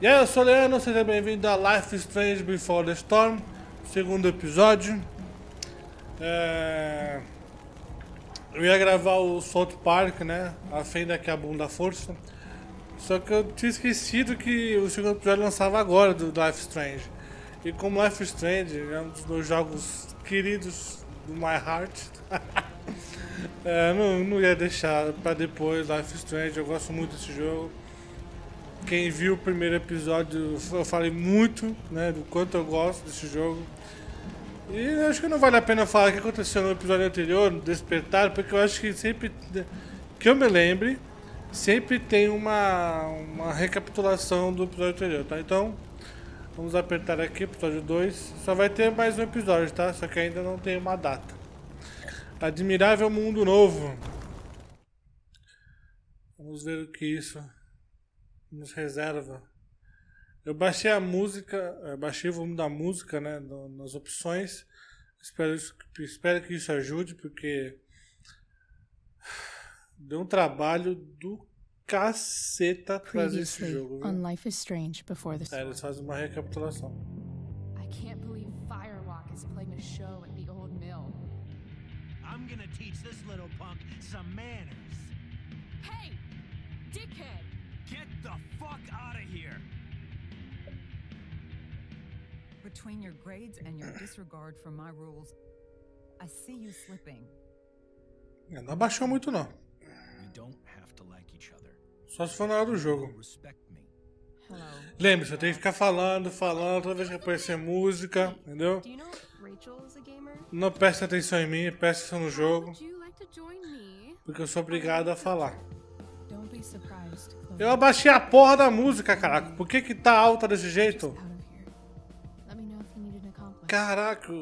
E aí, eu sou o Leandro, seja bem-vindo a Life is Strange Before the Storm, segundo episódio. Eu ia gravar o South Park, né? A fenda que a bunda força. Só que eu tinha esquecido que o segundo episódio lançava agora do Life is Strange. E como Life is Strange é um dos meus jogos queridos do My Heart, não ia deixar pra depois Life is Strange. Eu gosto muito desse jogo. Quem viu o primeiro episódio, eu falei muito, né, do quanto eu gosto desse jogo. E acho que não vale a pena falar o que aconteceu no episódio anterior, no Despertar, porque eu acho que sempre, que eu me lembre, sempre tem uma recapitulação do episódio anterior, tá? Então, vamos apertar aqui, episódio 2. Só vai ter mais um episódio, tá? Só que ainda não tem uma data. Admirável mundo novo. Vamos ver o que isso nos reserva. Eu baixei a música, baixei o volume da música, né, nas opções. Espero que isso ajude, porque deu um trabalho do caceta trazer esse jogo. Life is Strange Before the Storm. Eles fazem uma recapitulação. I can't believe Firewalk is playing a show at the old mill. I'm gonna teach this little punk some manners. Hey, dickhead! Get the fuck out of here! Between your grades and your disregard for my rules, I see you slipping. Não abaixou muito não. We don't have to like each other. Só se for na hora do jogo. Respect me. Lembre-se, eu tenho que ficar falando toda vez que aparecer música, entendeu? Não preste atenção em mim, preste atenção no jogo, porque eu sou obrigado a falar. Eu abaixei a porra da música, caraca. Por que tá alta desse jeito? Caraca.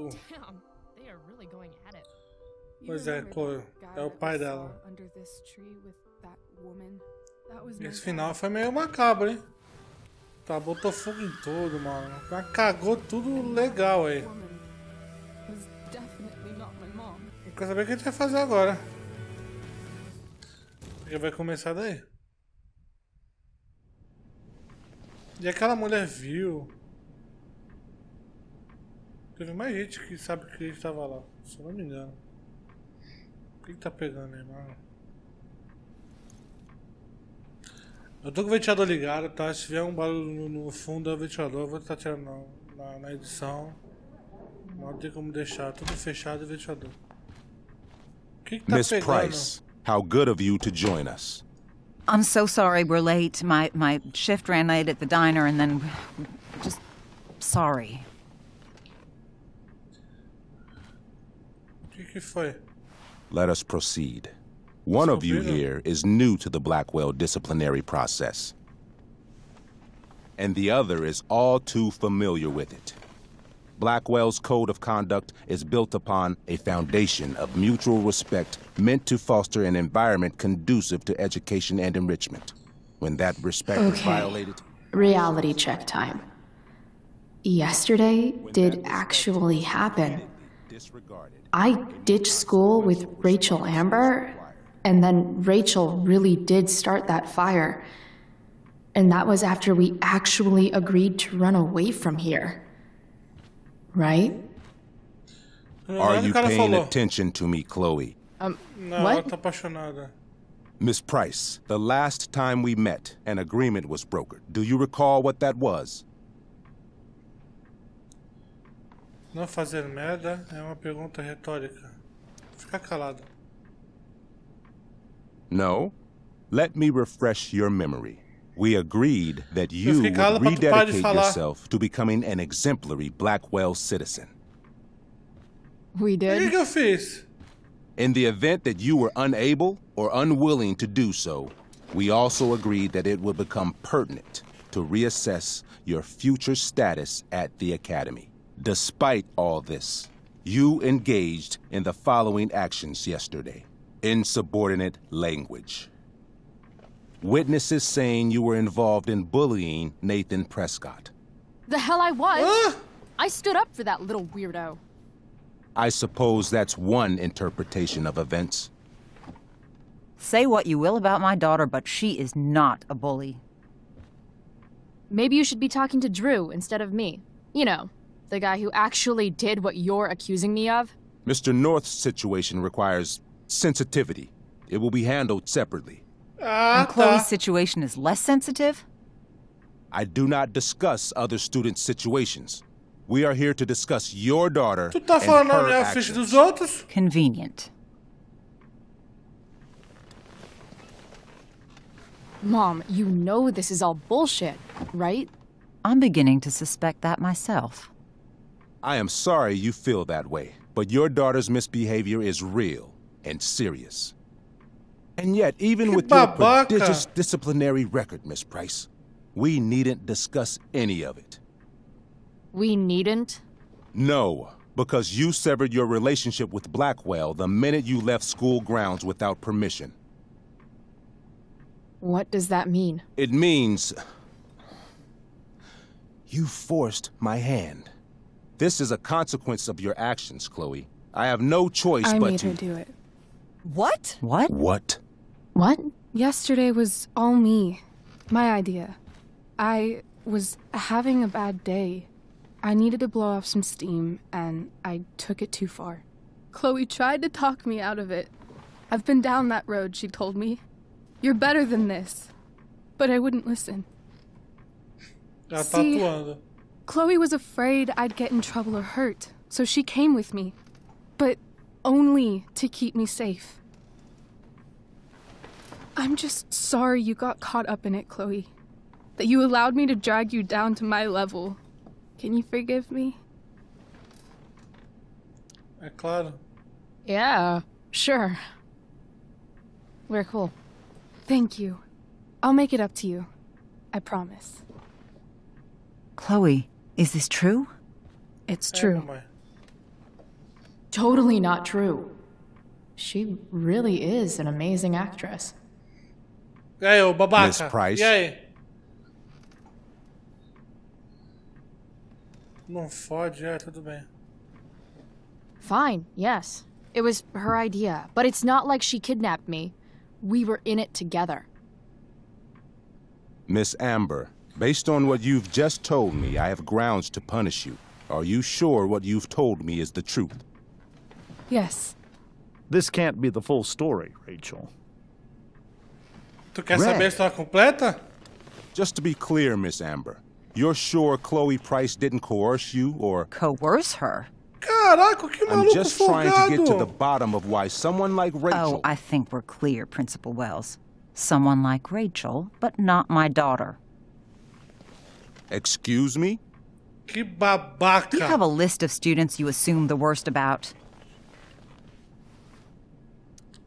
Pois é, é o pai dela. Esse final foi meio macabro, hein? Tá, botou fogo em tudo, mano. Cagou tudo legal aí. Eu quero saber o que a gente vai fazer agora. Porque vai começar daí. E aquela mulher viu. Teve mais gente que sabe que ele estava lá, se eu não me engano. O que tá pegando aí, mano? Eu tô com o ventilador ligado, tá? Se tiver um barulho no fundo do ventilador, eu vou estar tirando na edição. Não tem como deixar tudo fechado e ventilador. O que tá Miss pegando? Price, how good of you to join us. I'm so sorry we're late. My shift ran late at the diner and then just sorry. O que foi? Let us proceed. One of you here is new to the Blackwell disciplinary process, and the other is all too familiar with it. Blackwell's code of conduct is built upon a foundation of mutual respect meant to foster an environment conducive to education and enrichment. When that respect is violated... Reality check time. Yesterday did actually happen. I ditched school with Rachel Amber, and then Rachel really did start that fire. And that was after we actually agreed to run away from here. Right? Are you paying attention to me, Chloe? Não, what? ela tá apaixonada. Miss Price, the last time we met, an agreement was brokered. Do you recall what that was? Não fazer merda é uma pergunta retórica. Fica calado. No? Let me refresh your memory. We agreed that you would pra tu parar de rededicate falar. yourself to becoming an exemplary Blackwell citizen. We O que did? eu fiz? In the event that you were unable or unwilling to do so, we also agreed that it would become pertinent to reassess your future status at the Academy. Despite all this, you engaged in the following actions yesterday. Insubordinate language. Witnesses saying you were involved in bullying Nathan Prescott. The hell I was! Hã? I stood up for that little weirdo. I suppose that's one interpretation of events. Say what you will about my daughter, but she is not a bully. maybe you should be talking to Drew instead of me. You know, the guy who actually did what you're accusing me of. Mr. North's situation requires sensitivity. It will be handled separately. And Chloe's situation is less sensitive? I do not discuss other students' situations. We are here to discuss your daughter Tu tá and falando na her minha ficha actions. dos outros? Convenient. Mom, you know this is all bullshit, right? I'm beginning to suspect that myself. I am sorry you feel that way, but your daughter's misbehavior is real and serious. And yet, even with your babaca. prodigious disciplinary record, Miss Price, we needn't discuss any of it. We needn't? No, because you severed your relationship with Blackwell the minute you left school grounds without permission. What does that mean? It means you forced my hand. This is a consequence of your actions, Chloe. I have no choice I but made to... her do it. What? What? What? What? Yesterday was all me. My idea. I was having a bad day. I needed to blow off some steam, and I took it too far. Chloe tried to talk me out of it. I've been down that road, she told me. You're better than this. But I wouldn't listen. Ela tá See, atuando. Chloe was afraid I'd get in trouble or hurt, so she came with me. But only to keep me safe. I'm just sorry you got caught up in it, Chloe. That you allowed me to drag you down to my level. Can you forgive me? É claro. Yeah, sure. We're cool. Thank you. I'll make it up to you. I promise. Chloe, is this true? It's É, true. mamãe. Totally not true. She really is an amazing actress. E aí, ô babaca? Miss Price? E aí? Não fode, tudo bem. Fine, yes. It was her idea, but it's not like she kidnapped me. We were in it together. Miss Amber, based on what you've just told me, I have grounds to punish you. Are you sure what you've told me is the truth? Yes. This can't be the full story, Rachel. Tu quer saber a história completa? Just to be clear, Miss Amber, you're sure Chloe Price didn't coerce you or... Coerce her? Caraca, que I'm maluco just trying to get to the folgado. bottom of why someone like Rachel... Oh, I think we're clear, Principal Wells. Someone like Rachel, but not my daughter. Excuse me? Que babaca. You have a list of students you assume the worst about.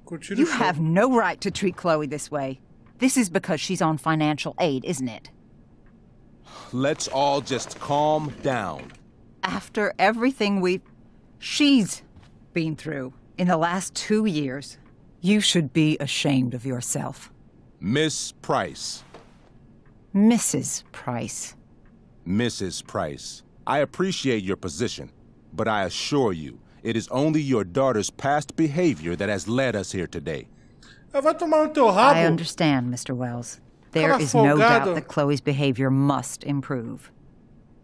Curtiram You o show. have no right to treat Chloe this way. This is because she's on financial aid, isn't it? Let's all just calm down. After everything she's been through in the last 2 years, you should be ashamed of yourself. Miss Price. Mrs. Price. Mrs. Price, I appreciate your position, but I assure you, it is only your daughter's past behavior that has led us here today. Vai tomar no teu rabo. I understand, Mr. Wells. There Cara is no doubt folgado. that Chloe's behavior must improve.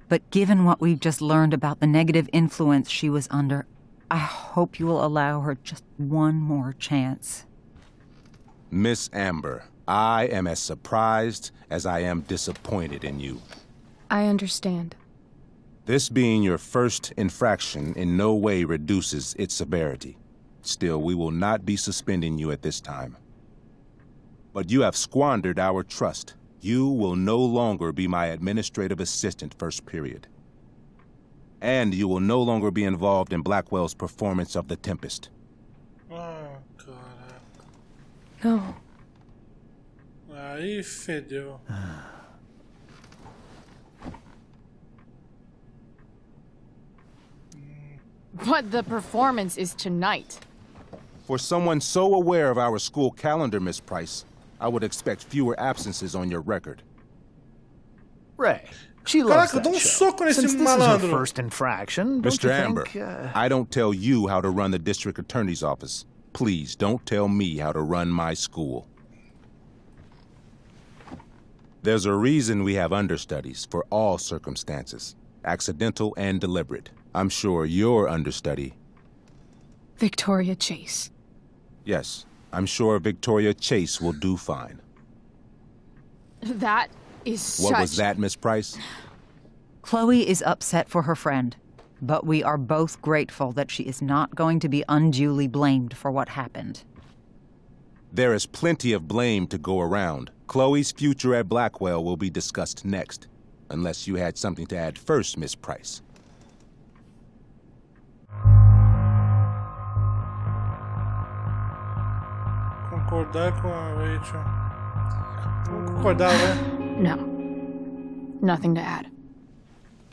But given what we've just learned about the negative influence she was under, I hope you will allow her just one more chance. Miss Amber, I am as surprised as I am disappointed in you. I understand. This being your first infraction in no way reduces its severity. Still, we will not be suspending you at this time. But you have squandered our trust. You will no longer be my administrative assistant first period. And you will no longer be involved in Blackwell's performance of The Tempest. Ah, caraca. No. Aí fedeu. But the performance is tonight. For someone so aware of our school calendar, Miss Price, I would expect fewer absences on your record. Ray, she loves Caraca, that dá show. soco nesse Since this is her malandro. first infraction, don't Mr. you Amber, think, I don't tell you how to run the district attorney's office. Please don't tell me how to run my school. There's a reason we have understudies for all circumstances, accidental and deliberate. I'm sure your understudy... Victoria Chase. Yes, I'm sure Victoria Chase will do fine. That is such... What was that, Miss Price? Chloe is upset for her friend, but we are both grateful that she is not going to be unduly blamed for what happened. There is plenty of blame to go around. Chloe's future at Blackwell will be discussed next, unless you had something to add first, Miss Price. Concordar com a Rachel. Vamos concordar, né? No. Nothing to add.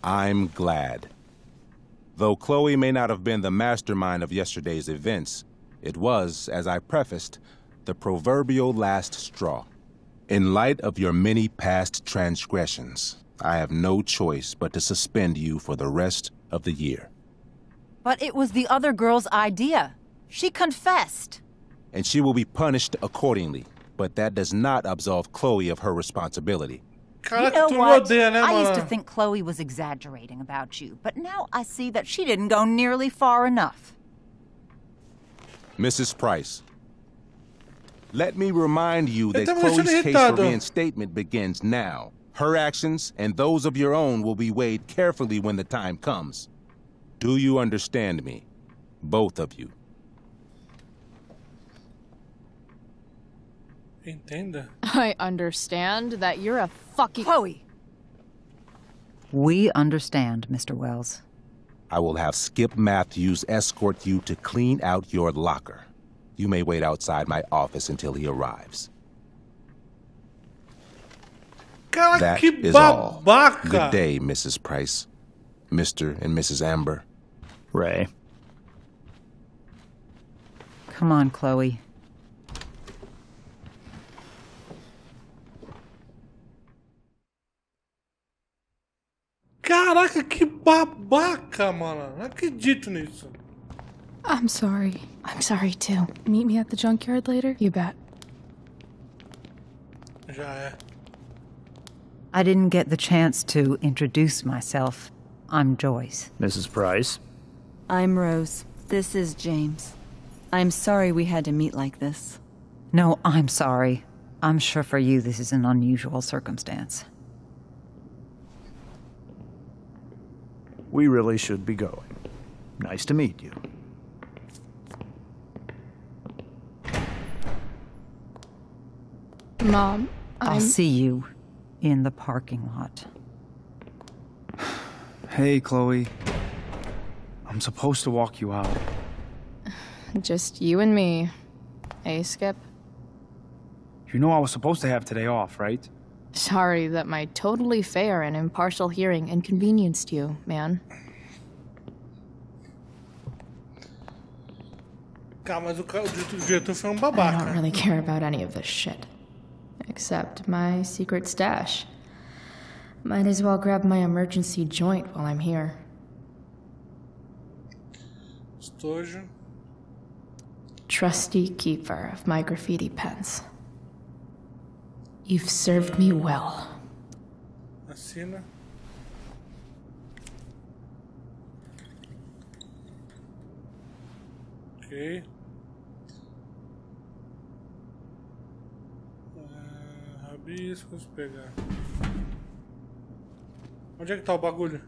I'm glad. Though Chloe may not have been the mastermind of yesterday's events, it was, as I prefaced, the proverbial last straw. In light of your many past transgressions, I have no choice but to suspend you for the rest of the year. But it was the other girl's idea. She confessed. And she will be punished accordingly, but that does not absolve Chloe of her responsibility. You know what? I used to think Chloe was exaggerating about you, but now I see that she didn't go nearly far enough. Mrs. Price, let me remind you that Chloe's case for reinstatement begins now. Her actions and those of your own will be weighed carefully when the time comes. Do you understand me? Both of you. Entenda. I understand that you're a fucking... Chloe! We understand, Mr. Wells. I will have Skip Matthews escort you to clean out your locker. You may wait outside my office until he arrives. Cara, that que is all. Babaca. Good day, Mrs. Price. Mr. and Mrs. Amber. Ray. Come on, Chloe. Caraca, que babaca, mano. Não acredito nisso. I'm sorry. I'm sorry too. Meet me at the junkyard later? You bet. Já é. I didn't get the chance to introduce myself. I'm Joyce. Mrs. Price. I'm Rose. This is James. I'm sorry we had to meet like this. No, I'm sorry. I'm sure for you this is an unusual circumstance. We really should be going. Nice to meet you. Mom, I'll see you in the parking lot. Hey, Chloe. I'm supposed to walk you out. Just you and me. Hey, Skip. You know I was supposed to have today off, right? Sorry that my totally fair and impartial hearing inconvenienced you, man. Cara, mas o diretor foi babaca. I don't really care about any of this shit. Except my secret stash. Might as well grab my emergency joint while I'm here. Estojo. Trusty keeper of my graffiti pens. You've served me well. Assina. Ok. Rabiscos, pegar. Onde é que tá o bagulho?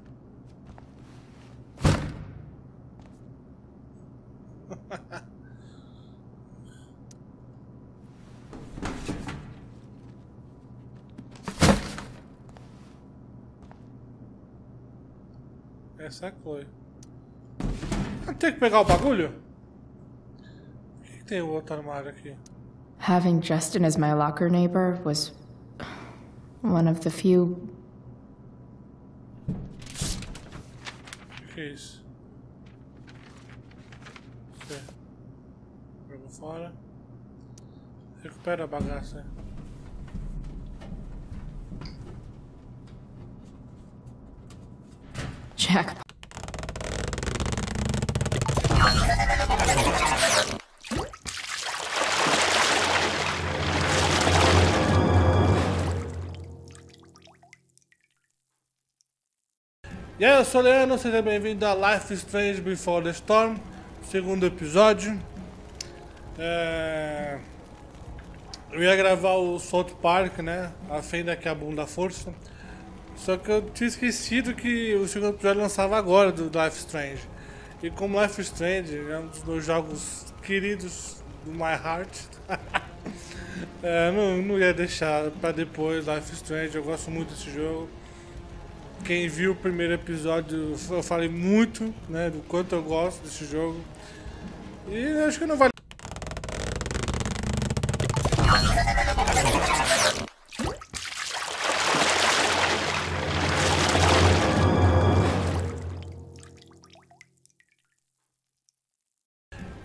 Essa é a Chloe. Tem que pegar o bagulho? O que tem o outro armário aqui? Having Justin as my locker neighbor was one of the few... O que é isso? Joga fora. Recupera a bagaça. Jack. E aí, eu sou o Leandro, seja bem-vindo a Life is Strange Before the Storm, segundo episódio. Eu ia gravar o South Park, né? A fenda que é a bunda força. Só que eu tinha esquecido que o segundo episódio lançava agora do Life is Strange. E como Life is Strange é um dos meus jogos queridos do My Heart, não ia deixar pra depois Life is Strange. Eu gosto muito desse jogo. Quem viu o primeiro episódio, eu falei muito, né, do quanto eu gosto desse jogo. E acho que não vale.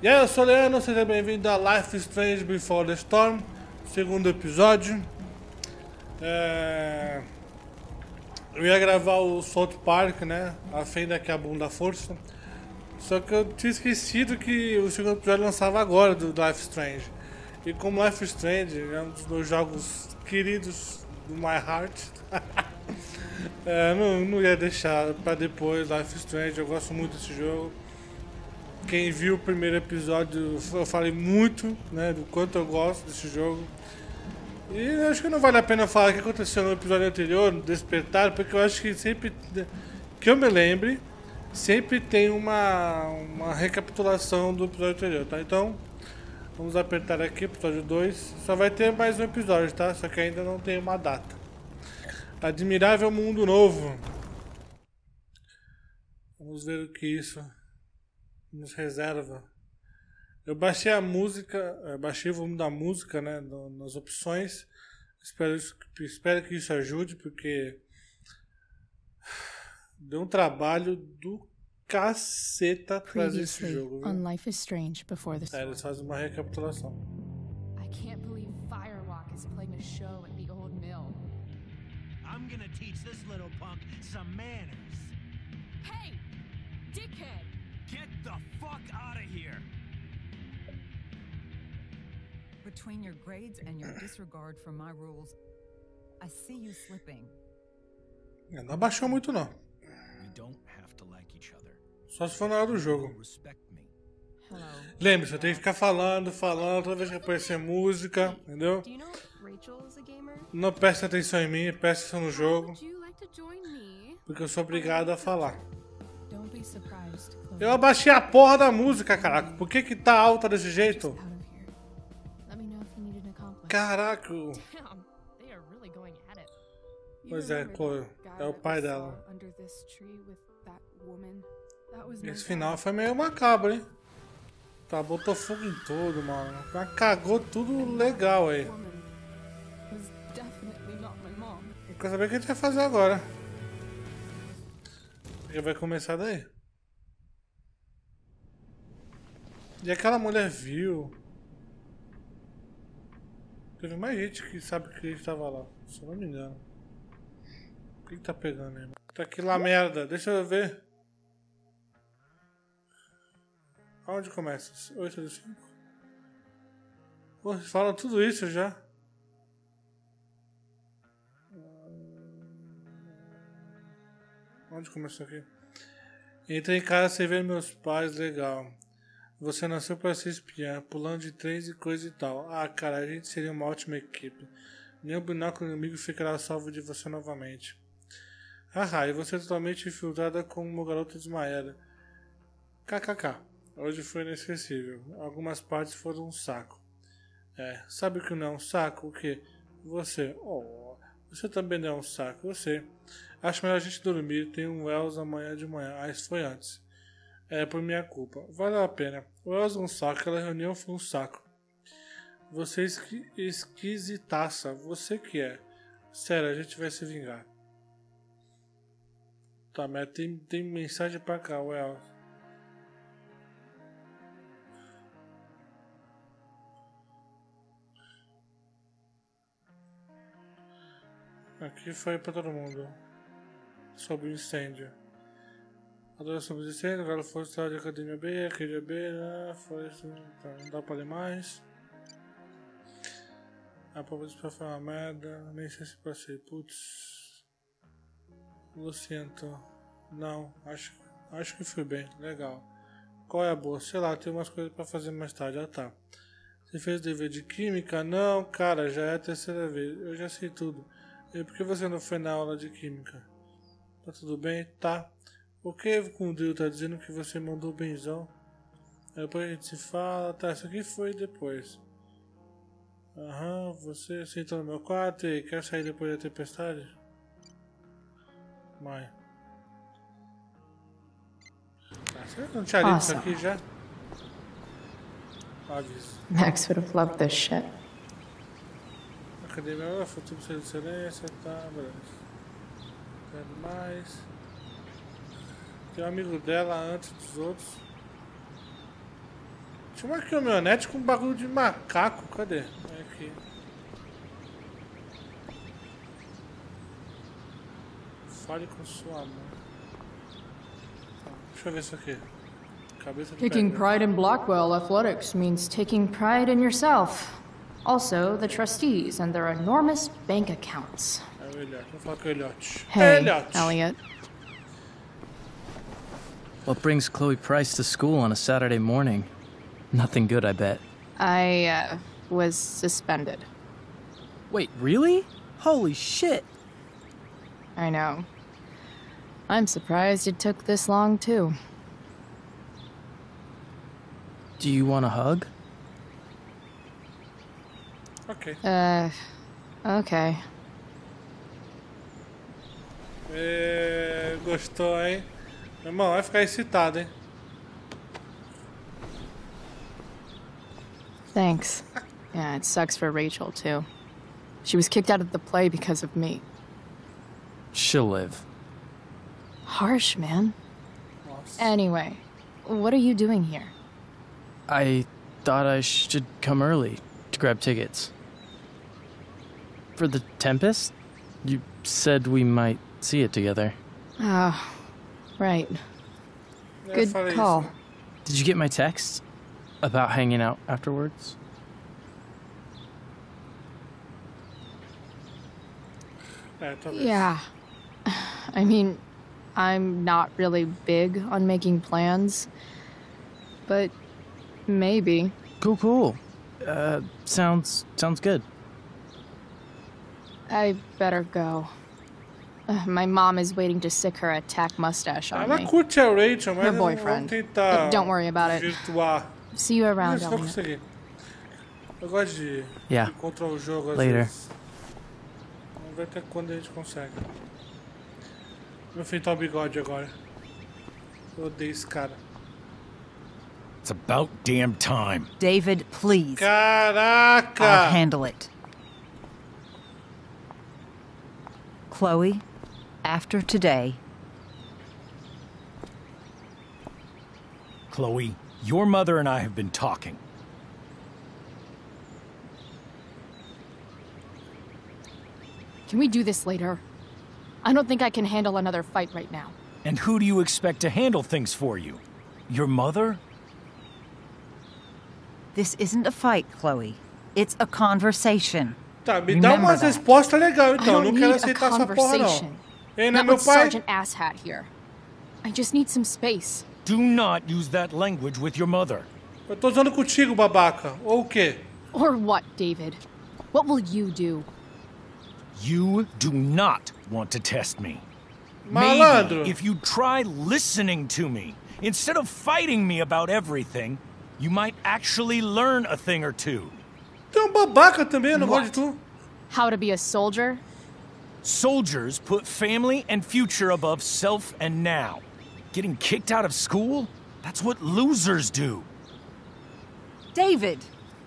E aí, eu sou o Leandro, seja bem-vindo a Life is Strange Before the Storm, segundo episódio. Eu ia gravar o South Park, né? A fenda que é a bunda força. Só que eu tinha esquecido que o segundo episódio lançava agora do Life is Strange. E como Life is Strange é um dos meus jogos queridos do My Heart, não ia deixar pra depois Life is Strange. Eu gosto muito desse jogo. Quem viu o primeiro episódio, eu falei muito, né, do quanto eu gosto desse jogo. E acho que não vale a pena falar o que aconteceu no episódio anterior, no Despertar, porque eu acho que sempre, que eu me lembre, sempre tem uma recapitulação do episódio anterior, tá? Então, vamos apertar aqui, episódio 2. Só vai ter mais um episódio, tá? Só que ainda não tem uma data. Admirável mundo novo. Vamos ver o que isso nos reserva. Eu baixei a música, baixei o volume da música, né, nas opções. Espero que isso ajude, porque deu um trabalho do caceta trazer esse jogo. On Life is Strange Before the Storm. Eles fazem uma recapitulação. I can't believe Firewalk is playing a show at the old mill. I'm gonna teach this little punk some manners. Hey, dickhead! Get the fuck out of here! Between your grades and your disregard for my rules, I see you slipping. Não abaixou muito não. We don't have to like each other. Só se for na hora do jogo. Lembre-se, eu tenho que ficar falando toda vez que aparecer música, entendeu? Não preste atenção em mim, preste atenção no jogo, porque eu sou obrigado a falar. Eu abaixei a porra da música, caraca. Por que tá alta desse jeito? Caraca. Pois é, é o pai dela. Esse final foi meio macabro, hein? Tá, botou fogo em tudo, mano. Cagou tudo legal aí. Eu quero saber o que a gente vai fazer agora. Porque vai começar daí. E aquela mulher viu. Teve mais gente que sabe que ele estava lá, se eu não me engano. O que tá pegando aí? Tá aqui lá, merda. Deixa eu ver. Aonde começa? 8 do 5? Pô, fala tudo isso já. Onde começou aqui? Entrei em casa sem ver meus pais, legal. Você nasceu para ser espiã, pulando de trens e coisa e tal. Ah, cara, a gente seria uma ótima equipe. Nenhum binóculo inimigo ficará salvo de você novamente. Ah, e você é totalmente infiltrada como uma garota desmaiada. KKK. Hoje foi inesquecível. Algumas partes foram um saco. Sabe o que não é um saco? O quê? Você. Oh, você também não é um saco. Você. Acho melhor a gente dormir. Tem um Wells amanhã de manhã. Ah, isso foi antes. É por minha culpa. Valeu a pena. O Wells um saco. Aquela reunião foi um saco. Você esquisitaça. Você que é. Sério, a gente vai se vingar. Tá, mas tem mensagem pra cá, Wells. Aqui foi pra todo mundo. Sobre o incêndio. Adoro sobre o incêndio, agora foi história de Academia B, Academia B, foi isso. Tá, não dá pra ler mais. A prova de foi uma merda, nem sei se passei. Putz. Luciento. Não, acho que fui bem. Legal. Qual é a boa? Sei lá, tem umas coisas pra fazer mais tarde. Ah, tá. Você fez dever de química? Não, cara, já é a terceira vez. Eu já sei tudo. E por que você não foi na aula de química? Tá tudo bem? Tá. O que com o Dio tá dizendo que você mandou benzão? Depois a gente se fala. Tá, isso aqui foi depois. Aham, você sentou no meu quarto e quer sair depois da tempestade? Mãe. Você não tinha lido isso aqui já? Aviso. Max would have loved this shit. Academia, futuro de excelência, tá, beleza. Quero mais. Tem um amigo dela antes dos outros. Tinha uma caminhonete com um bagulho de macaco, cadê? É aqui. Fale com sua mãe. Deixa eu ver isso aqui. Cabeça de Taking pedra. pride in Blackwell athletics means taking pride in yourself. Also, the trustees and their enormous bank accounts. É o Elliot, vou falar com o Elliot. Hey, Elliot! Elliot. What brings Chloe Price to school on a Saturday morning? Nothing good, I bet. I, was suspended. Wait, really? Holy shit! I know. I'm surprised it took this long, too. Do you want a hug? Ok. Okay. Gostou, hein? Meu irmão, vai ficar excitado, hein? Thanks. Yeah, it sucks for Rachel, too. She was kicked out of the play because of me. She'll live. Harsh, man. Nossa. Anyway, what are you doing here? I thought I should come early to grab tickets. For the Tempest? You said we might see it together. Oh, right. Eu Good falei call. isso. Did you get my text? About hanging out afterwards? Talvez. Yeah. I mean, I'm not really big on making plans, but maybe. Cool. Sounds good. I better go. My mom is waiting to stick her attack mustache on Ela me. curte a Rachel, mas Her eu boyfriend. vou tentar Don't worry about it. virtuar. See you around, Isso, vou Elliot. conseguir. Eu gosto de Yeah. encontrar o jogo às Later. vezes. Vamos ver até quando a gente consegue. Vou enfrentar o bigode agora. Eu odeio esse cara. It's about damn time. David, please. Caraca! I'll handle it. Chloe, after today... Chloe, your mother and I have been talking. Can we do this later? I don't think I can handle another fight right now. And who do you expect to handle things for you? Your mother? This isn't a fight, Chloe. It's a conversation. Tá, me dá umas respostas legais então. I Não don't quero need a aceitar essa porra conversation. não. Ei, não é Not meu with pai? Sergeant Asshat here. I just need some space. Do not use that language with your mother. Eu tô usando contigo, babaca. Ou o quê? Or what, David? What will you do? You do not want to test me. Malandro. Maybe if you try listening to me, instead of fighting me about everything, you might actually learn a thing or two. Tem babaca também, eu não gosto de What? tu. How to be a soldier? Soldiers put family and future above self and now. Getting kicked out of school? That's what losers do. David,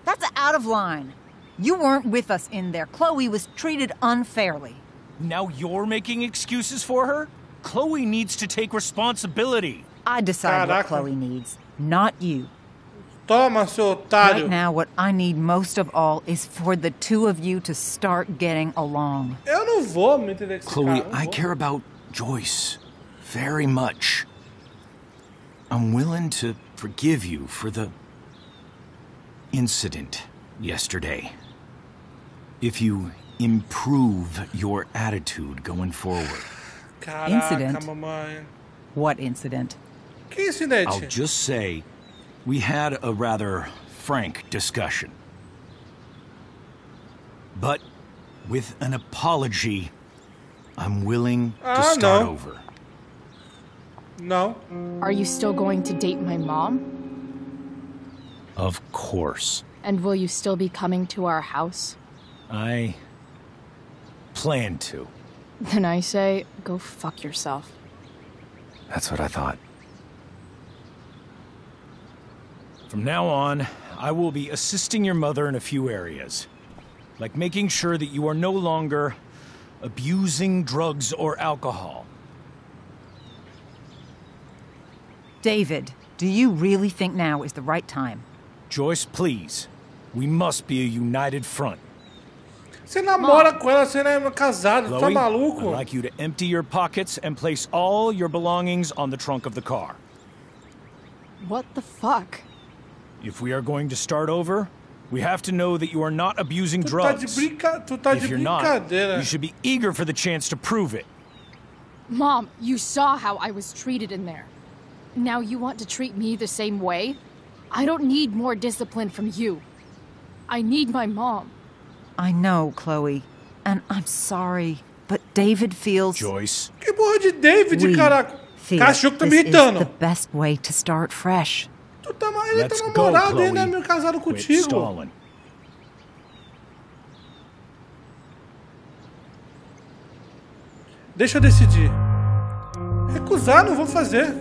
that's out of line. You weren't with us in there. Chloe was treated unfairly. Now you're making excuses for her? Chloe needs to take responsibility. I decide what Caraca. Chloe needs, not you. Toma, seu otário. Right now, what I need most of all is for the two of you to start getting along. Eu não vou me entender com esse Chloe, cara. I care about Joyce very much. I'm willing to forgive you for the incident yesterday. If you improve your attitude going forward. Caraca, Incident? mamãe. What incident? Que incidente? I'll just say, we had a rather frank discussion. But with an apology, I'm willing to start over. No. Are you still going to date my mom? Of course. And will you still be coming to our house? I plan to. Then I say, go fuck yourself. That's what I thought. From now on, I will be assisting your mother in a few areas. Like making sure that you are no longer abusing drugs or alcohol. David, do you really think now is the right time? Joyce, please. We must be a united front. Você namora com ela, você não é casado, Chloe, tá maluco? I'd like you to empty your pockets and place all your belongings on the trunk of the car. What the fuck? If we are going to start over, we have to know that you are not abusing Tu drugs. tá If de you're not, brincadeira. you should be eager for the chance to prove it. Mom, you saw how I was treated in there. Now you want to treat me the same way? I don't need more discipline from you. I need my mom. I know, Chloe, and I'm sorry, but David feels... Joyce. Que porra de David, caraca? feel Cachorro tá me this is irritando. the best way to start fresh. Ele tá Let's go, namorado Chloe. ainda, é meu casado Quit contigo. stalling. Deixa eu decidir. Recusar, não vou fazer.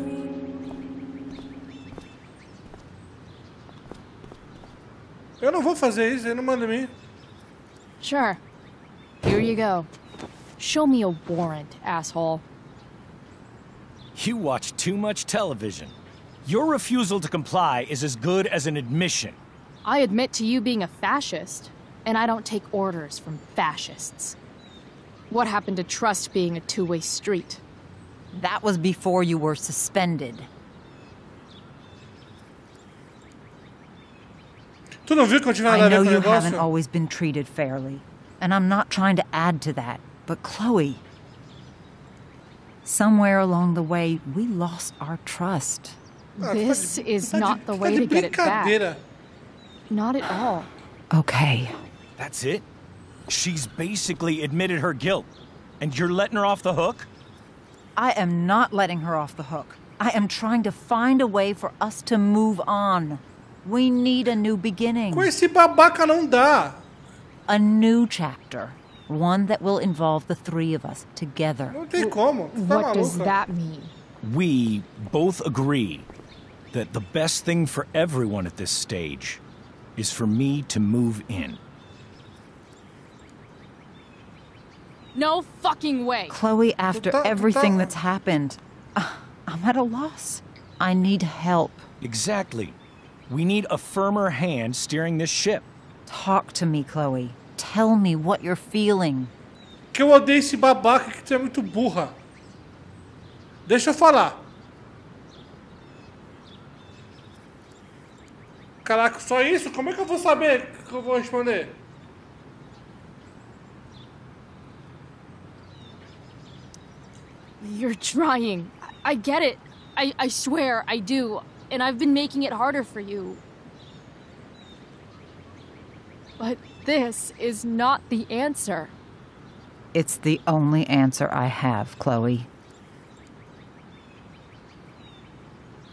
Eu não vou fazer isso, ele não manda em mim. Sure. Here you go. Show me a warrant, asshole. You watch too much television. Your refusal to comply is as good as an admission. I admit to you being a fascist, and I don't take orders from fascists. What happened to trust being a two-way street? That was before you were suspended. Tu não viu que eu tive nada I a ver know com o you haven't negócio? always been treated fairly, and I'm not trying to add to that, but Chloe, somewhere along the way, we lost our trust. This is not the way to get it back. Not at all. Okay. That's it? She's basically admitted her guilt, and you're letting her off the hook? I am not letting her off the hook. I am trying to find a way for us to move on. We need a new beginning. Com esse babaca não dá. A new chapter. One that will involve the three of us together. Não tem como. Tu tá What does maluca. that mean? We both agree that the best thing for everyone at this stage is for me to move in. No fucking way. Chloe, after everything that's happened, I'm at a loss. I need help. Exactly. We need a firmer hand steering this ship. Talk to me, Chloe. Tell me what you're feeling. Que eu odeio esse babaca, que tu é muito burra. Deixa eu falar. Caraca, só isso? Como é que eu vou saber que eu vou responder? You're trying. I get it. I swear, I do. And I've been making it harder for you. But this is not the answer. It's the only answer I have, Chloe.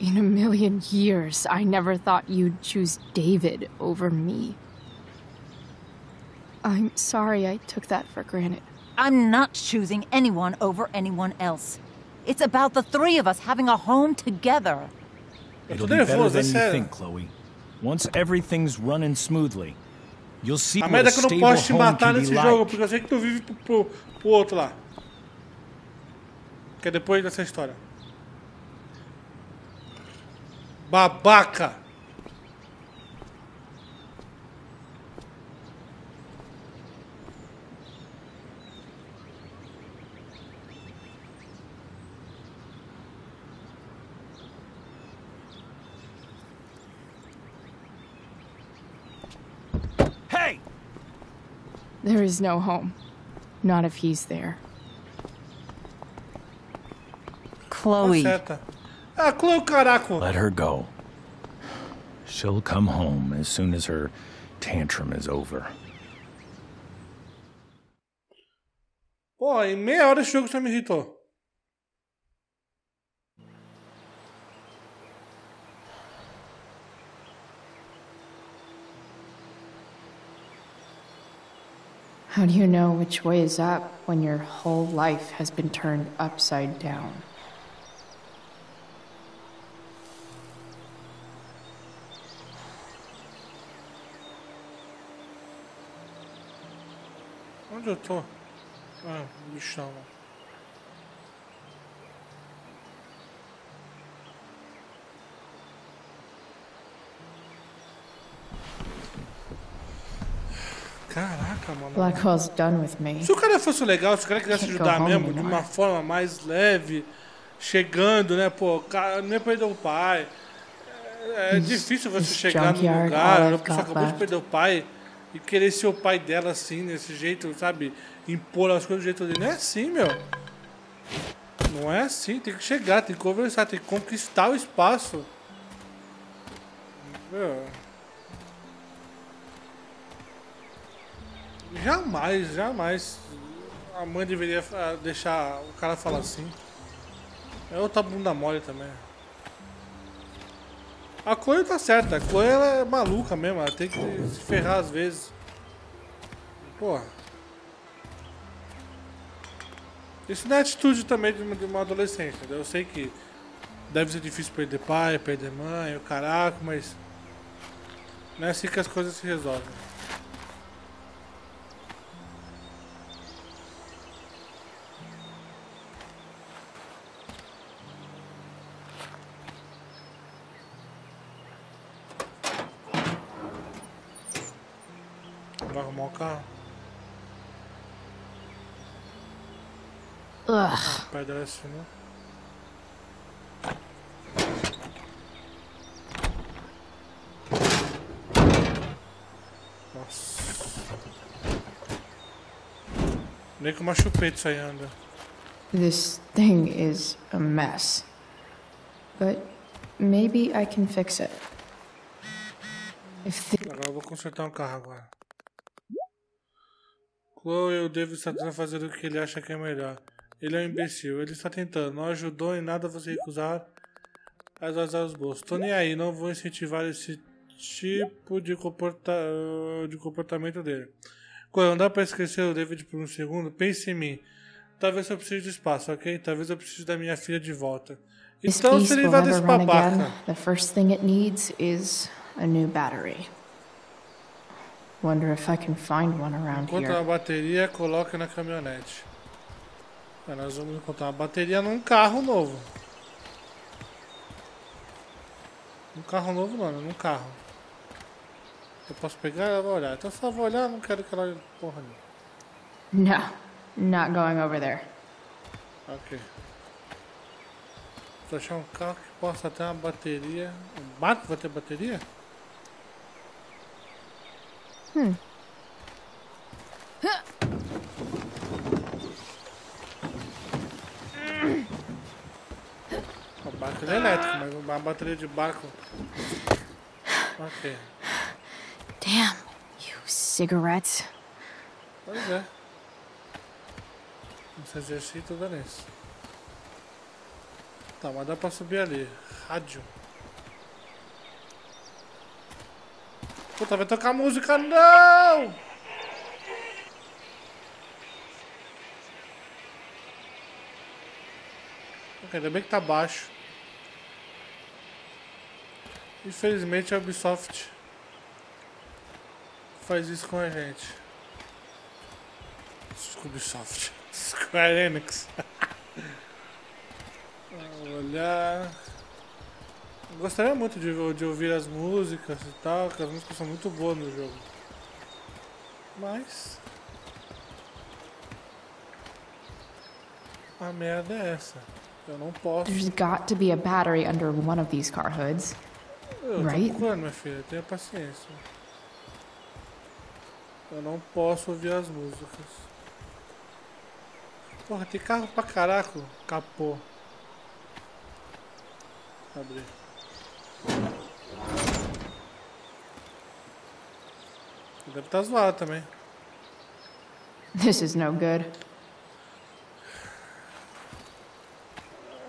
In a million years, I never thought you'd choose David over me. I'm sorry I took that for granted. I'm not choosing anyone over anyone else. It's about the three of us having a home together. It'll be better than you think, Chloe. Once everything's running smoothly, you'll see A what merda a é que eu não stable posso te home matar can be nesse jogo, like. porque eu sei que tu vive pro outro lá. Que é depois dessa história. Babaca! Hey! There is no home. Not if he's there. Chloe. Ah, Chloe, caraca. Let her go. She'll come home as soon as her tantrum is over. Pô, em meia hora esse jogo já me irritou. How do you know which way is up when your whole life has been turned upside down? Onde eu tô? Ah, bichão. Caraca, mano. Blackwell's done with me. Se o cara fosse legal, se o cara quisesse ajudar mesmo, de uma forma mais leve, chegando, né, pô, o cara nem perdeu o pai. É difícil você chegar num lugar, a pessoa acabou de perder o pai e querer ser o pai dela assim, desse jeito, sabe? Impor as coisas do jeito dele. Não é assim, meu. Não é assim, tem que chegar, tem que conversar, tem que conquistar o espaço. Meu. Jamais a mãe deveria deixar o cara falar assim. É outra bunda mole também. A Chloe tá certa, a Chloe ela é maluca mesmo, ela tem que se ferrar às vezes. Porra. Isso não é atitude também de uma adolescente, entendeu? Eu sei que deve ser difícil perder pai, perder mãe, o caraca, mas não é assim que as coisas se resolvem. Vai arrumar o carro? Ugh. Pai dela assim, né? Nossa. Nem com uma chupeta isso aí anda. This thing is a mess. But maybe I can fix it. Agora eu vou consertar um carro agora. Chloe, eu devo estar tentando fazer o que ele acha que é melhor. Ele é um imbecil, ele está tentando. Não ajudou em nada você recusar a esvaziar os bolsos. Tô nem aí, não vou incentivar esse tipo de comportamento dele. Quando não dá pra esquecer o David por um segundo, pense em mim. Talvez eu precise de espaço, ok? Talvez eu precise da minha filha de volta. Então, se ele vai desse babaca. The first thing it needs is a new battery. Wonder if I can find one around here. Encontra uma bateria, coloca na caminhonete. Nós vamos encontrar uma bateria num carro novo. Um carro novo não, num carro. Eu posso pegar e vou olhar. Então só vou olhar, não quero que ela porra nenhuma. No, not going over there. Ok. Vou achar um carro que possa ter uma bateria. Um barco vai ter bateria? O barco é elétrico, mas uma bateria de barco. Ok. Damn, you cigarettes. Pois é. Esse exercício dá nisso. Tá, mas dá pra subir ali. Rádio. Puta, vai tocar música, não! Ok, ainda bem que tá baixo. Infelizmente a Ubisoft faz isso com a gente. Ubisoft. Square Enix. Vamos olhar. Eu gostaria muito de ouvir as músicas e tal, porque as músicas são muito boas no jogo. Mas a merda é essa. Eu não posso. There's got to be a battery under one of these car hoods. Eu tô Right? procurando, minha filha. Tenha paciência. Eu não posso ouvir as músicas. Porra, tem carro pra caraca, capô. Abrir. Deve estar zoado também. This is no good.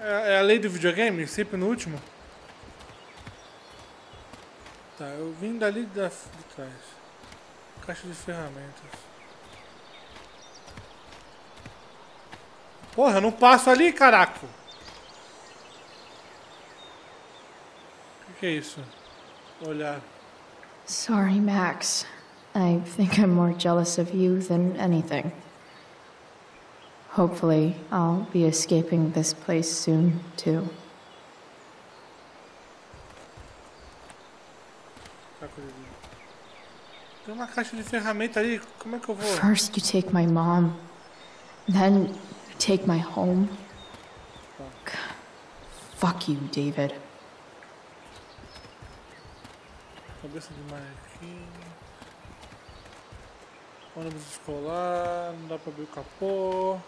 É a lei do videogame? Sempre no último? Tá, eu vim dali de trás. Caixa de ferramentas. Porra, eu não passo ali, caraca! O que é isso? Olhar. Sorry, Max. I think I'm more jealous of you than anything. Hopefully, I'll be escaping this place soon, too. Tem uma caixa de ferramenta ali, como é que eu vou? First you take my mom, then you take my home. Fuck you, David. Cabeça de manequim. Ônibus escolar, não dá pra abrir o capô.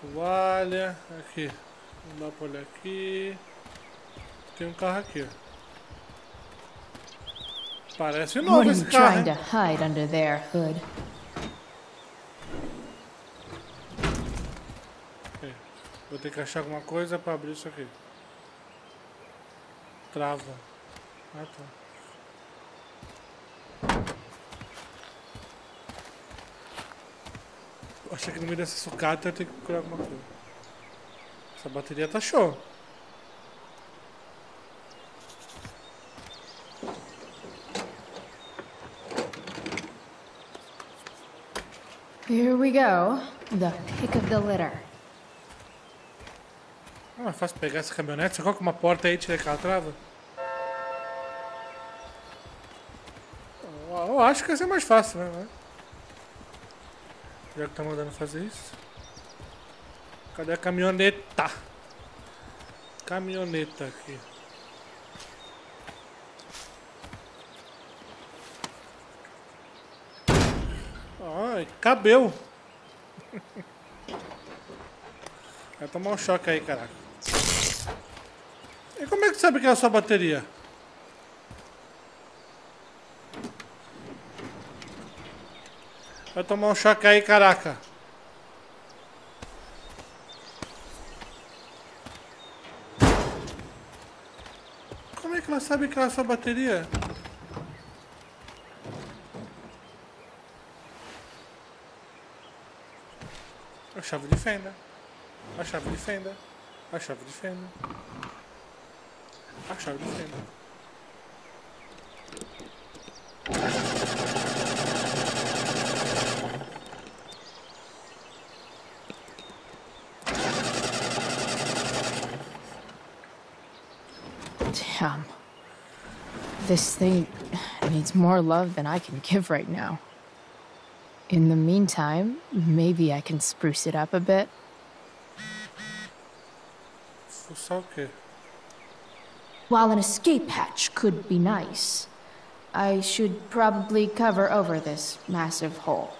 Toalha, aqui. Não dá pra olhar aqui. Tem um carro aqui. Parece novo esse carro. What are you trying to hide under there, Hood? Okay. Vou ter que achar alguma coisa pra abrir isso aqui. Trava. Ah, tá. Eu achei que no meio dessa sucata eu tenho que procurar alguma coisa. Essa bateria tá show. Here we go. The pick of the litter. Não é fácil pegar essa caminhonete. Você coloca uma porta aí e tira aquela trava? Eu acho que vai ser mais fácil, né? Já que tá mandando fazer isso. Cadê a caminhoneta? Caminhoneta aqui. Ai, cabeu. Vai tomar um choque aí, caraca. E como é que você sabe que é a sua bateria? Vai tomar um choque aí, caraca. Como é que ela sabe que é a sua bateria? A chave de fenda. A chave de fenda. A chave de fenda. A chave de fenda. Damn. This thing needs more love than I can give right now. In the meantime, maybe I can spruce it up a bit. Fuçar o quê? While an escape hatch could be nice, I should probably cover over this massive hole.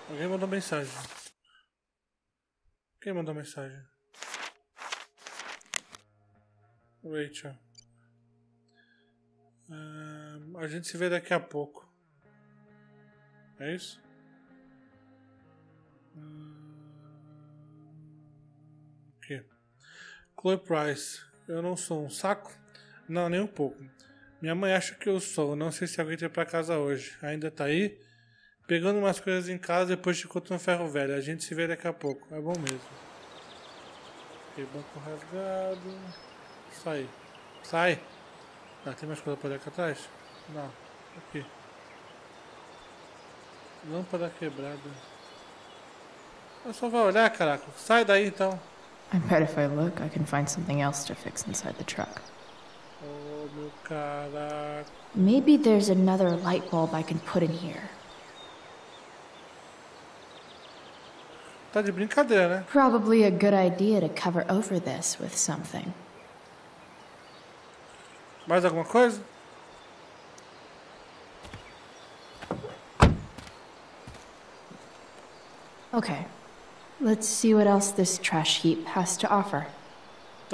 Alguém mandou mensagem. Quem mandou mensagem? Rachel. A gente se vê daqui a pouco. É isso? Aqui. Chloe Price. Eu não sou um saco? Não, nem um pouco. Minha mãe acha que eu sou. Não sei se alguém tem pra casa hoje. Ainda tá aí? Pegando umas coisas em casa, depois te conto no ferro velho. A gente se vê daqui a pouco. É bom mesmo. Ok, banco rasgado. Sai. Sai. Ah, tem mais coisa pra olhar aqui atrás? Não. Aqui. Lâmpada quebrada. Eu só vou olhar, caraca. Sai daí então. I bet if I look, I can find something else to fix inside the truck. Oh, meu caraca. Maybe there's another light bulb I can put in here. Tá de brincadeira, né? Probably a good idea to cover over this with something. Mais alguma coisa? Okay. Let's see what else this trash heap has to offer.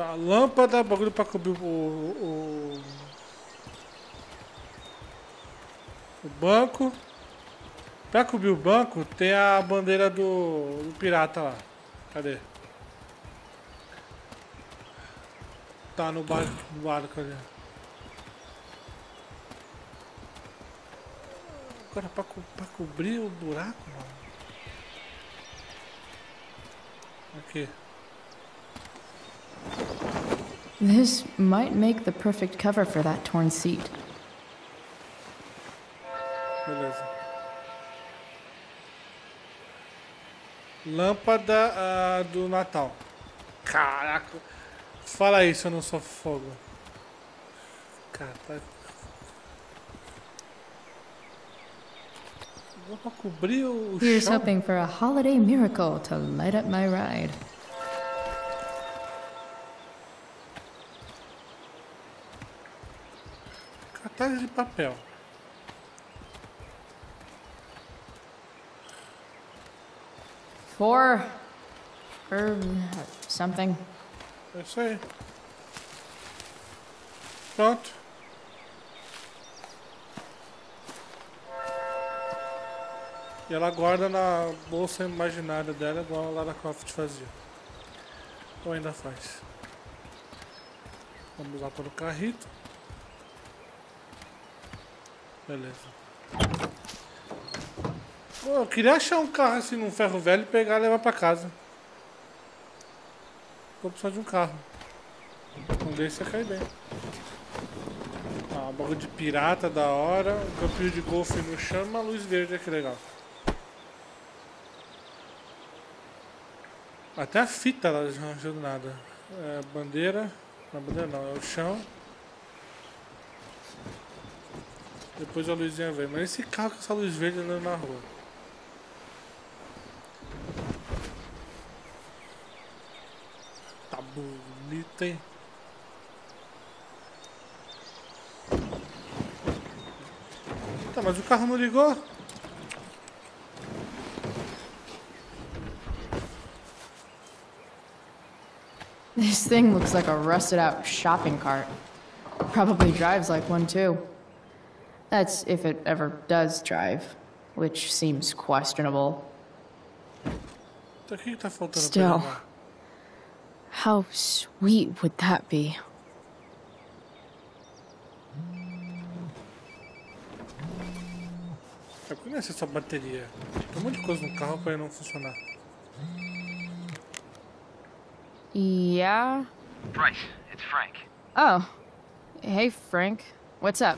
Tá, lâmpada, bagulho pra cobrir o banco. Pra cobrir o banco, tem a bandeira do pirata lá. Cadê? Tá no barco, cadê? Agora pra cobrir o buraco, mano. Aqui. This might make the perfect cover for that torn seat. Beleza. Lâmpada do Natal. Caraca. Fala aí se eu não sou fogo. Cara, tá... Vou pra cobrir o Here's chão. hoping for a holiday miracle to light up my ride. Cartaz de papel. Or something. É isso aí. Pronto. E ela guarda na bolsa imaginária dela, igual a Lara Croft fazia. Ou ainda faz. Vamos lá para o carrito. Beleza. Pô, eu queria achar um carro assim num ferro velho e pegar e levar para casa. Vou precisar de um carro. Um desse ia cair bem. Ah, bagulho de pirata da hora. Um campinho de golfe no chão e uma luz verde, que legal. Até a fita lá já não ajuda nada. É, bandeira. Não, bandeira não, é o chão. Depois a luzinha vem. Mas esse carro com essa luz verde andando na rua. Tá bonito, hein? Tá, mas o carro não ligou? This thing looks like a rusted out shopping cart. Probably drives like one too. That's if it ever does drive, which seems questionable. Still, how sweet would that be? É porque não é só bateria. Tem um monte de coisa no carro pra ele não funcionar. Yeah? Bryce, it's Frank. Oh. Hey, Frank. What's up?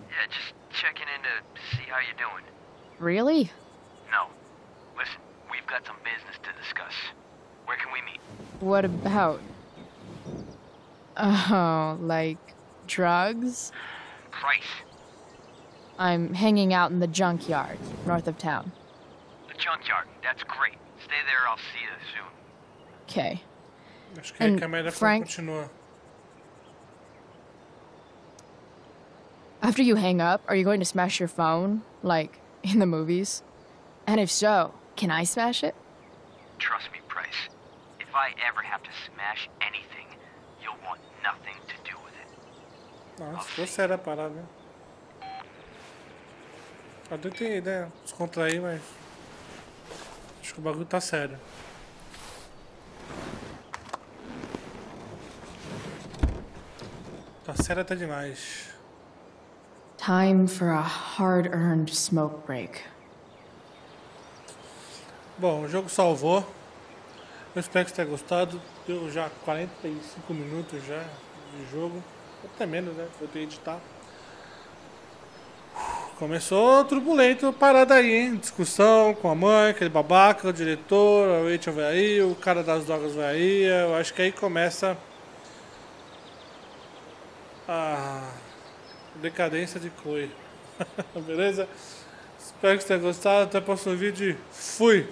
Yeah, just checking in to see how you're doing. Really? No. Listen, we've got some business to discuss. Where can we meet? What about? Oh, like drugs? Bryce. I'm hanging out in the junkyard, north of town. The junkyard, that's great. Stay there, I'll see you soon. Okay. Acho que a câmera Frank, continua. After you hang up, are you going to smash your phone, like in the movies? And if so, can I smash it? Trust me, Bryce. If I ever have to smash anything, you'll want nothing to do with it. Nossa, ficou séria a parada, né? Eu tentei, né, descontrair, mas acho que o bagulho tá sério. Tá sério até demais. Time for a hard-earned smoke break. Bom, o jogo salvou. Eu espero que você tenha gostado. Deu já 45 minutos já de jogo. Até menos, né? Vou ter que editar. Começou turbulento a parada aí, hein? Discussão com a mãe, aquele babaca, o diretor, a Rachel vai aí, o cara das drogas vai aí. Eu acho que aí começa a decadência de Chloe. Beleza? Espero que você tenha gostado. Até o próximo vídeo. Fui!